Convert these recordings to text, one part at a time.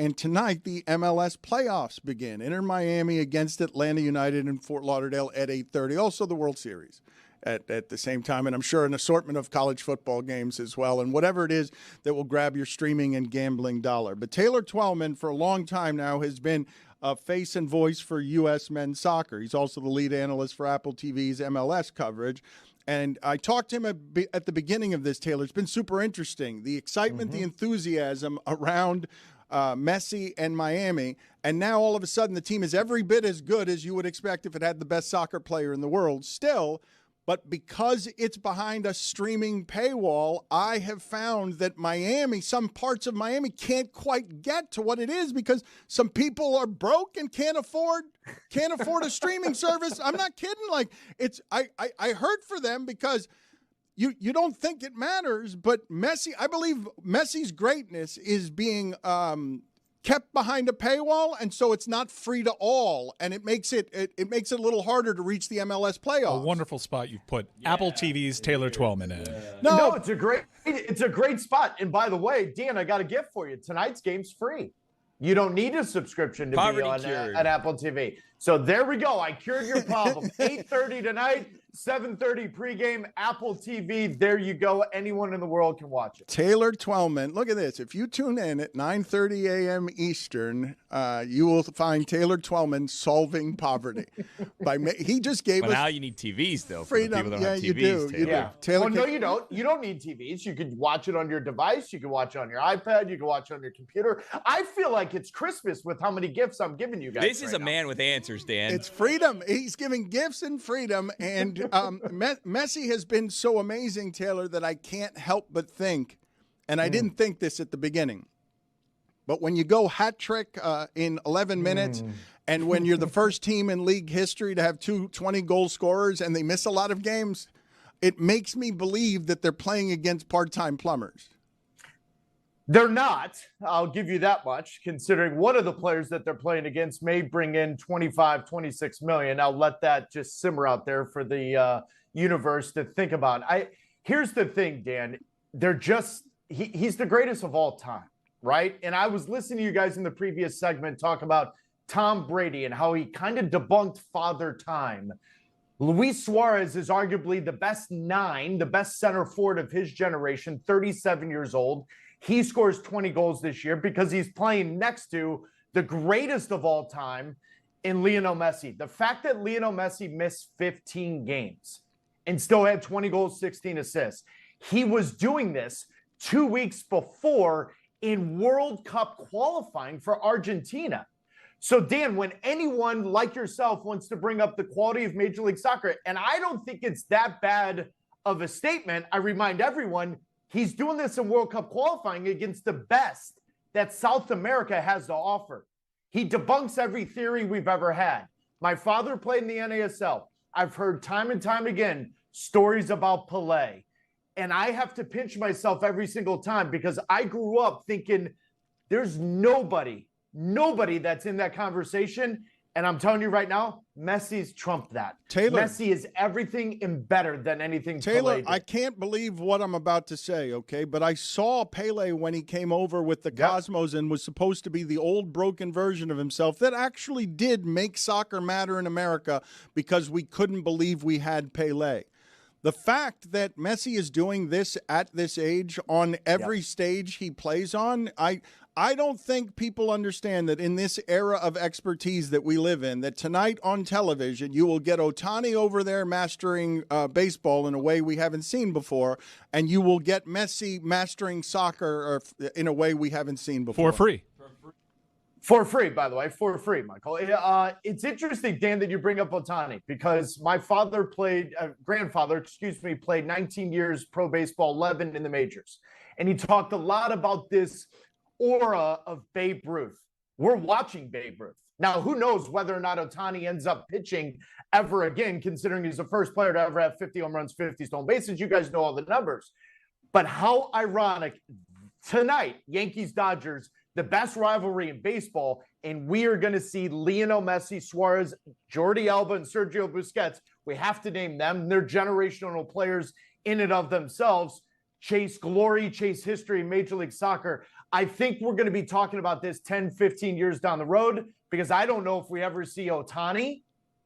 And tonight, the MLS Playoffs begin. Inter Miami against Atlanta United in Fort Lauderdale at 8:30. Also the World Series at the same time. And I'm sure an assortment of college football games as well. And whatever it is that will grab your streaming and gambling dollar. But Taylor Twellman, for a long time now, has been a face and voice for U.S. men's soccer. He's also the lead analyst for Apple TV's MLS coverage. And I talked to him at the beginning of this, Taylor. It's been super interesting. The excitement, the enthusiasm around Messi and Miami. And now all of a sudden the team is every bit as good as you would expect if it had the best soccer player in the world still. But because it's behind a streaming paywall, I have found that Miami, some parts of Miami can't quite get to what it is because some people are broke and can't afford a streaming service. I'm not kidding. Like I hurt for them because you don't think it matters, but Messi, I believe Messi's greatness is being kept behind a paywall, and so it's not free to all, and it makes it a little harder to reach the MLS playoffs. A wonderful spot you've put Apple TV's Taylor Twellman in. No, it's a great spot. And by the way, Dan, I got a gift for you. Tonight's game's free. You don't need a subscription to be on at Apple TV. So there we go. I cured your problem. 8:30 tonight, 7:30 pregame, Apple TV. There you go. Anyone in the world can watch it. Taylor Twellman. Look at this. If you tune in at 9:30 a.m. Eastern, you will find Taylor Twellman solving poverty. He just gave us. Now you need TVs though. Freedom. For the people that Yeah, have you TVs, do. You Yeah. do. Taylor, No, you don't. You don't need TVs. You can watch it on your device. You can watch it on your iPad. You can watch it on your computer. I feel like it's Christmas with how many gifts I'm giving you guys. This is a man with answers, Dan. It's freedom. He's giving gifts and freedom. And Messi has been so amazing, Taylor, that I can't help but think, and I didn't think this at the beginning, but when you go hat trick in 11 minutes, and when you're the first team in league history to have 20 goal scorers and they miss a lot of games, it makes me believe that they're playing against part-time plumbers. They're not. I'll give you that much, considering one of the players that they're playing against may bring in 25, 26 million. I'll let that just simmer out there for the universe to think about. Here's the thing, Dan. He's the greatest of all time, right? And I was listening to you guys in the previous segment talk about Tom Brady and how he kind of debunked Father Time. Luis Suarez is arguably the best center forward of his generation, 37 years old. He scores 20 goals this year because he's playing next to the greatest of all time in Lionel Messi. The fact that Lionel Messi missed 15 games and still had 20 goals, 16 assists, he was doing this 2 weeks before in World Cup qualifying for Argentina. So, Dan, when anyone like yourself wants to bring up the quality of Major League Soccer, and I don't think it's that bad of a statement, I remind everyone, he's doing this in World Cup qualifying against the best that South America has to offer. He debunks every theory we've ever had. My father played in the NASL. I've heard time and time again stories about Pelé. And I have to pinch myself every single time because I grew up thinking there's nobody that's in that conversation. And I'm telling you right now, Messi's trumped that. Taylor, Messi is everything and better than anything Taylor, Pelé did. I can't believe what I'm about to say, okay? But I saw Pele when he came over with the Cosmos and was supposed to be the old broken version of himself that actually did make soccer matter in America because we couldn't believe we had Pele. The fact that Messi is doing this at this age on every stage he plays on, I don't think people understand that in this era of expertise that we live in, that tonight on television, you will get Otani over there mastering baseball in a way we haven't seen before, and you will get Messi mastering soccer in a way we haven't seen before. For free. For free, by the way, for free, Michael. It's interesting, Dan, that you bring up Otani because my grandfather played 19 years pro baseball, 11 in the majors. And he talked a lot about this aura of Babe Ruth. We're watching Babe Ruth. Now, who knows whether or not Otani ends up pitching ever again, considering he's the first player to ever have 50 home runs, 50 stolen bases. You guys know all the numbers. But how ironic tonight, Yankees-Dodgers, the best rivalry in baseball, and we are going to see Lionel Messi, Suarez, Jordi Alba, and Sergio Busquets. We have to name them. They're generational players in and of themselves. Chase glory, chase history in Major League Soccer. I think we're going to be talking about this 10, 15 years down the road because I don't know if we ever see Otani,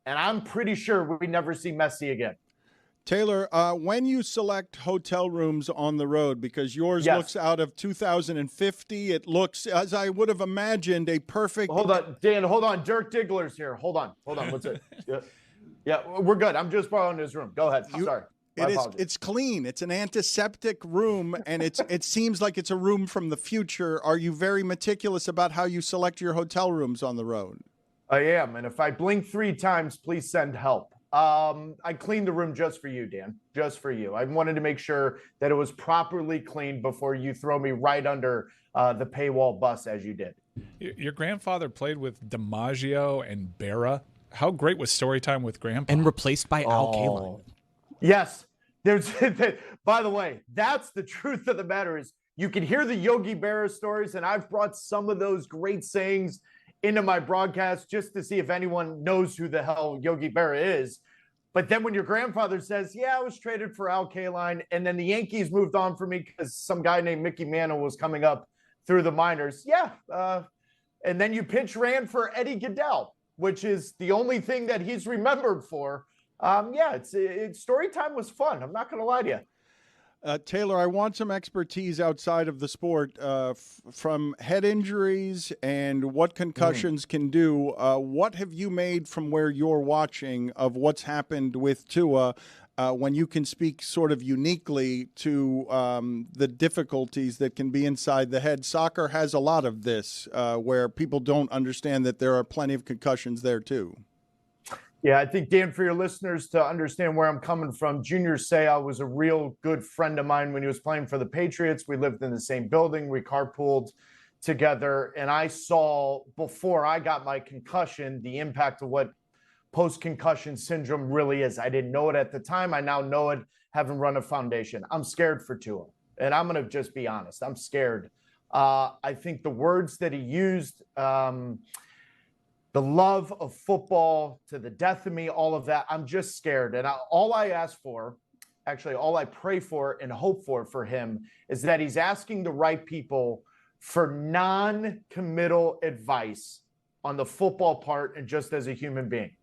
and I'm pretty sure we never see Messi again. Taylor, when you select hotel rooms on the road, because yours looks out of 2050, it looks, as I would have imagined, a perfect... Hold on, Dan, hold on. Dirk Diggler's here. Hold on. What's it? Yeah, we're good. I'm just borrowing his room. Go ahead. Sorry. It's clean. It's an antiseptic room, and it seems like it's a room from the future. Are you very meticulous about how you select your hotel rooms on the road? I am, and if I blink 3 times, please send help. I cleaned the room just for you, Dan, just for you. I wanted to make sure that it was properly cleaned before you throw me right under the paywall bus as you did. Your grandfather played with DiMaggio and Berra. How great was story time with Grandpa? And replaced by Al Kaline. Yes. By the way, that's the truth of the matter is you can hear the Yogi Berra stories, and I've brought some of those great sayings into my broadcast just to see if anyone knows who the hell Yogi Berra is. But then when your grandfather says, yeah, I was traded for Al Kaline, and then the Yankees moved on for me because some guy named Mickey Mantle was coming up through the minors. And then you pitch ran for Eddie Goodell, which is the only thing that he's remembered for. Story time was fun. I'm not going to lie to you. Taylor, I want some expertise outside of the sport from head injuries and what concussions can do. What have you made from where you're watching of what's happened with Tua when you can speak sort of uniquely to the difficulties that can be inside the head? Soccer has a lot of this where people don't understand that there are plenty of concussions there too. Yeah, I think, Dan, for your listeners to understand where I'm coming from, Junior Seau was a real good friend of mine when he was playing for the Patriots. We lived in the same building. We carpooled together. And I saw, before I got my concussion, the impact of what post-concussion syndrome really is. I didn't know it at the time. I now know it, having run a foundation. I'm scared for Tua. And I'm going to just be honest. I'm scared. I think the words that he used, the love of football to the death of me, all of that. I'm just scared. And all I ask for, actually, all I pray for and hope for him is that he's asking the right people for non-committal advice on the football part and just as a human being.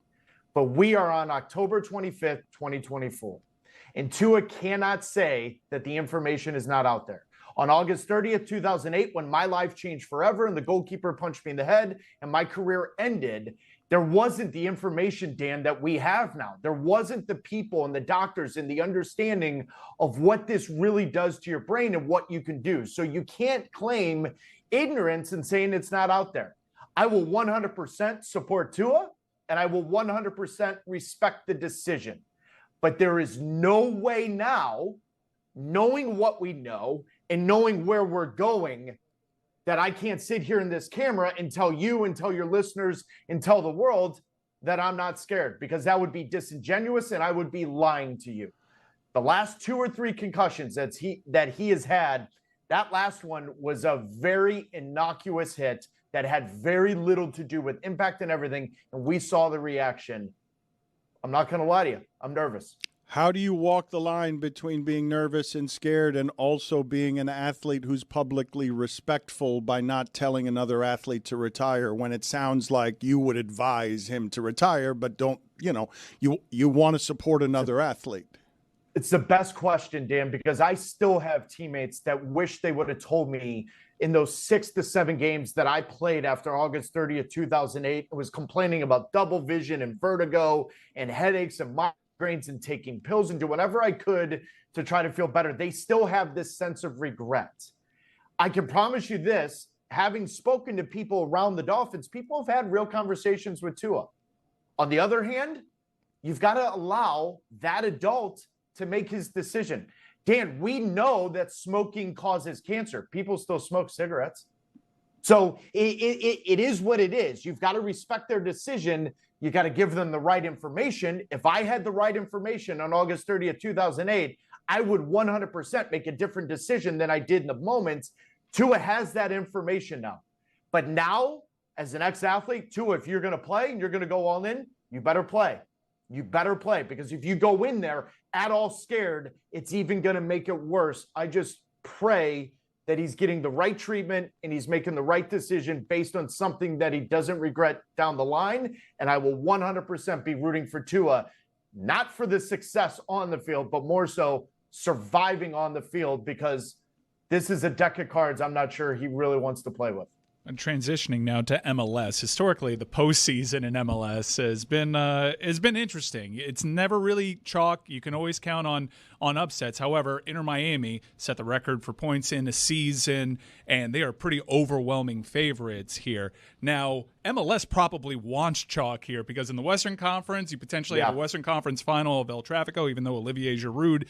But we are on October 25th, 2024. And Tua cannot say that the information is not out there. On August 30th, 2008, when my life changed forever and the goalkeeper punched me in the head and my career ended, there wasn't the information, Dan, that we have now. There wasn't the people and the doctors and the understanding of what this really does to your brain and what you can do. So you can't claim ignorance and saying it's not out there. I will 100% support Tua, and I will 100% respect the decision. But there is no way now, knowing what we know, and knowing where we're going, that I can't sit here in this camera and tell you and tell your listeners and tell the world that I'm not scared, because that would be disingenuous and I would be lying to you. The last 2 or 3 concussions that he has had, that last one was a very innocuous hit that had very little to do with impact and everything, and we saw the reaction. I'm not going to lie to you. I'm nervous. How do you walk the line between being nervous and scared and also being an athlete who's publicly respectful by not telling another athlete to retire when it sounds like you would advise him to retire, but don't, you want to support another athlete? It's the best question, Dan, because I still have teammates that wish they would have told me in those 6 to 7 games that I played after August 30th, 2008, I was complaining about double vision and vertigo and headaches and migraines and taking pills and do whatever I could to try to feel better. They still have this sense of regret. I can promise you this, having spoken to people around the Dolphins, people have had real conversations with Tua. On the other hand, you've got to allow that adult to make his decision. Dan, we know that smoking causes cancer. People still smoke cigarettes. So it is what it is. You've got to respect their decision. You got to give them the right information. If I had the right information on August 30th, 2008, I would 100% make a different decision than I did in the moment. Tua has that information now. But now, as an ex-athlete, Tua, if you're going to play and you're going to go all in, you better play. You better play, because if you go in there at all scared, it's even going to make it worse. I just pray that he's getting the right treatment and he's making the right decision based on something that he doesn't regret down the line. And I will 100% be rooting for Tua, not for the success on the field, but more so surviving on the field, because this is a deck of cards I'm not sure he really wants to play with. And transitioning now to MLS, historically the postseason in MLS has been interesting. It's never really chalk. You can always count on upsets. However, Inter Miami set the record for points in a season, and they are pretty overwhelming favorites here. Now, MLS probably wants chalk here because in the Western Conference, you potentially have a Western Conference final of El Tráfico, even though Olivier Giroud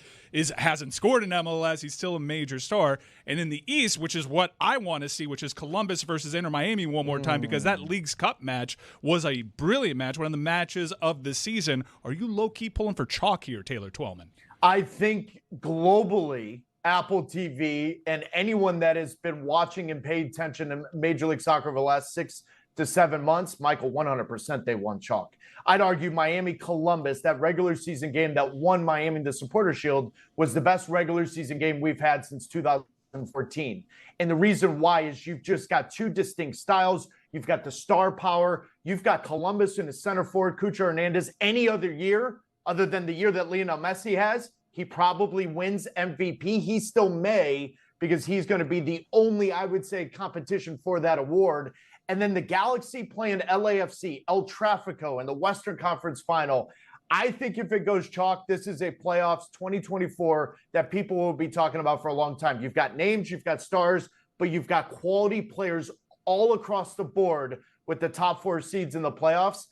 hasn't scored in MLS. He's still a major star. And in the East, which is what I want to see, which is Columbus versus Inter Miami one more time, because that Leagues Cup match was a brilliant match, one of the matches of the season. Are you low-key pulling for chalk here, Taylor Twellman? I think globally, Apple TV and anyone that has been watching and paid attention to Major League Soccer over the last 6 to 7 months, Michael, 100% they won chalk. I'd argue Miami-Columbus, that regular season game that won Miami the Supporter Shield, was the best regular season game we've had since 2014. And the reason why is you've just got two distinct styles. You've got the star power. You've got Columbus in the center forward, Cucho Hernandez. Any other year, other than the year that Lionel Messi has, he probably wins MVP. He still may, because he's going to be the only, I would say, competition for that award. And then the Galaxy playing LAFC, El Tráfico, in the Western Conference Final. I think if it goes chalk, this is a playoffs 2024 that people will be talking about for a long time. You've got names, you've got stars, but you've got quality players all across the board with the top 4 seeds in the playoffs.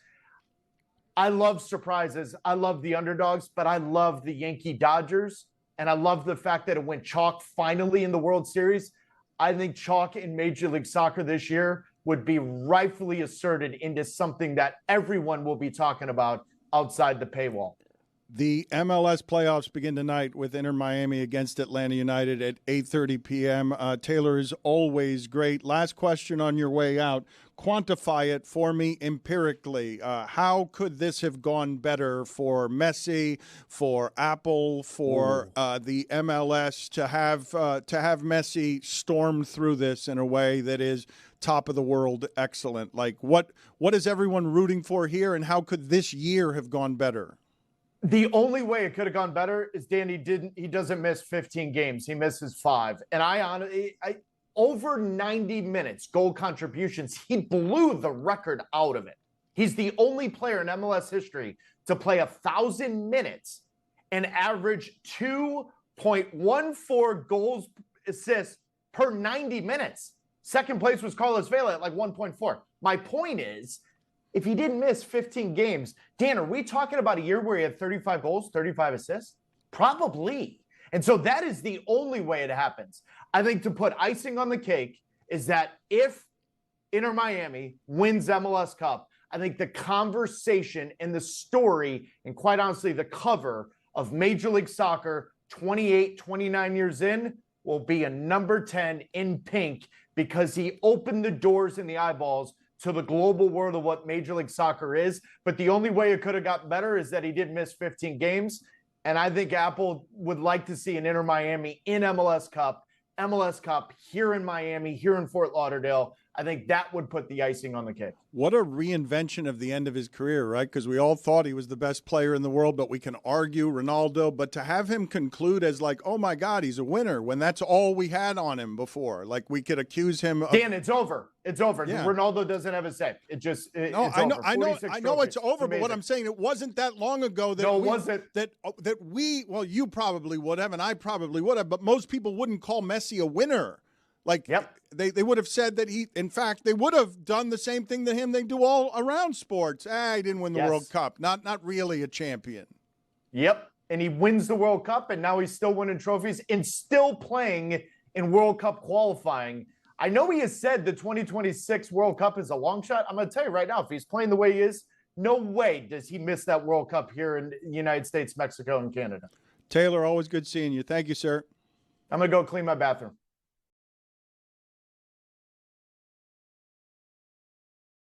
I love surprises. I love the underdogs, but I love the Yankee Dodgers. And I love the fact that it went chalk finally in the World Series. I think chalk in Major League Soccer this year would be rightfully asserted into something that everyone will be talking about outside the paywall. The MLS playoffs begin tonight with Inter Miami against Atlanta United at 8:30 p.m. Taylor is always great. Last question on your way out. Quantify it for me empirically. How could this have gone better for Messi, for Apple, for the MLS to have Messi storm through this in a way that is top of the world excellent? Like what is everyone rooting for here, and how could this year have gone better? The only way it could have gone better is he doesn't miss 15 games. He misses 5. And I over 90 minutes, goal contributions, he blew the record out of it. He's the only player in MLS history to play 1,000 minutes and average 2.14 goals assists per 90 minutes. Second place was Carlos Vela at like 1.4. My point is, if he didn't miss 15 games, Dan, are we talking about a year where he had 35 goals, 35 assists? Probably. And so that is the only way it happens. I think to put icing on the cake is that if Inter Miami wins MLS Cup, I think the conversation and the story, and quite honestly, the cover of Major League Soccer 28, 29 years in will be a number 10 in pink, because he opened the doors and the eyeballs to the global world of what Major League Soccer is. But the only way it could have got better is that he did miss 15 games. And I think Apple would like to see an Inter Miami in MLS Cup here in Miami, here in Fort Lauderdale. I think that would put the icing on the cake. What a reinvention of the end of his career, right? Because we all thought he was the best player in the world, but we can argue Ronaldo. But to have him conclude as like, oh, my God, he's a winner, when that's all we had on him before. Like, we could accuse him of... Dan, it's over. It's over. Yeah. Ronaldo doesn't have a say. I know it's over, but what I'm saying, it wasn't that long ago that you probably would have, and I probably would have, but most people wouldn't call Messi a winner. Like, they would have said that in fact, they would have done the same thing to him they do all around sports. He didn't win the World Cup. Not really a champion. Yep. And he wins the World Cup, and now he's still winning trophies and still playing in World Cup qualifying. I know he has said the 2026 World Cup is a long shot. I'm going to tell you right now, if he's playing the way he is, no way does he miss that World Cup here in the United States, Mexico, and Canada. Taylor, always good seeing you. Thank you, sir. I'm going to go clean my bathroom.